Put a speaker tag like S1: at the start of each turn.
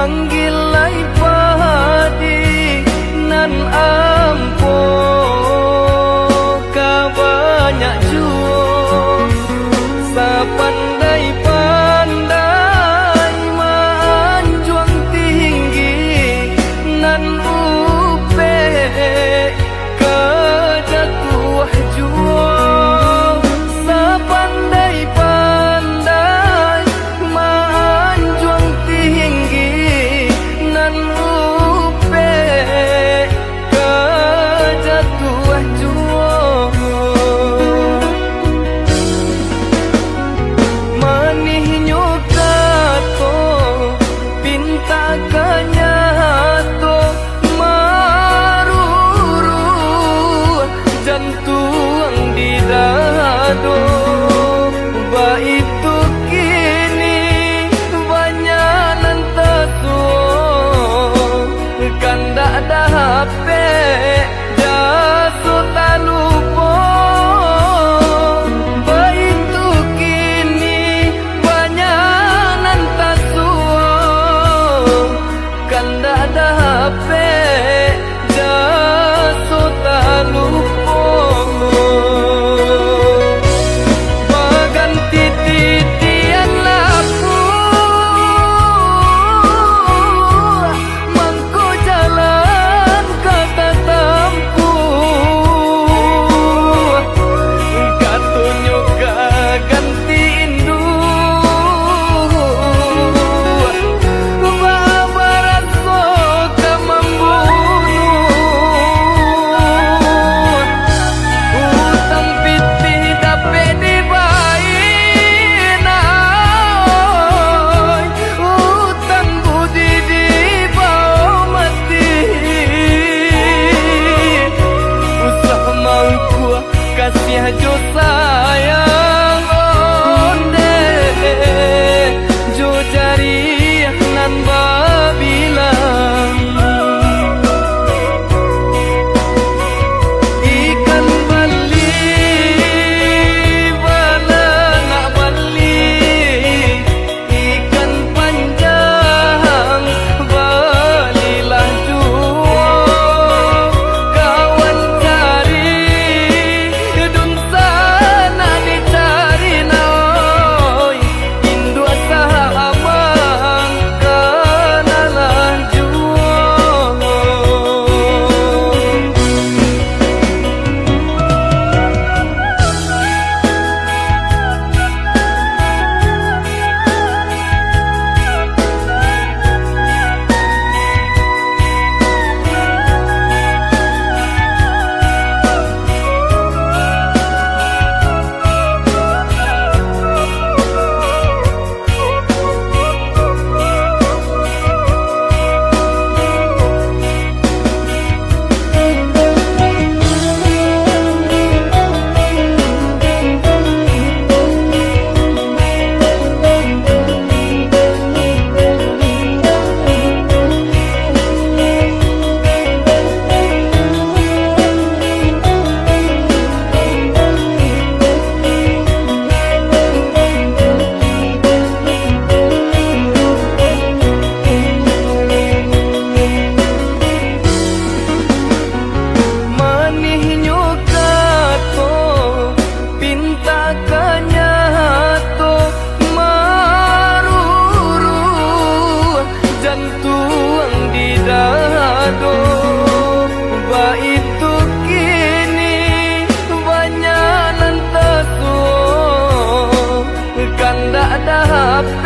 S1: manggil lai padi nan ampo ka banyak juo sapandai-pandai manjuang tinggi nan upe ka jatuh juo sapandai-pandai manjuang tinggi nan upe ka jatuh juo manihnya kato pinta kanyato maruru jantung di dado ba itu kini banyak nantaso kanda ada HP jaso talupo ba itu kini banyak nantaso kanda ada HP jaso talupo baganti titian laku mangko jalan kata tampu katunyo ganti indu babaraso ka membunuh utang piti dape dibain ay utang budi dibawa mati usah mangku kasih jo sayang onde jo jari nan babilang ikan bali bala nak bali ikan panjang balilah juo kawan cari dun sana dicari naoi indu sahamang kanalah juo manihnya kato pinta kanyato maruru jantung di dado ba itu kini banyak nantaso kanda ada HP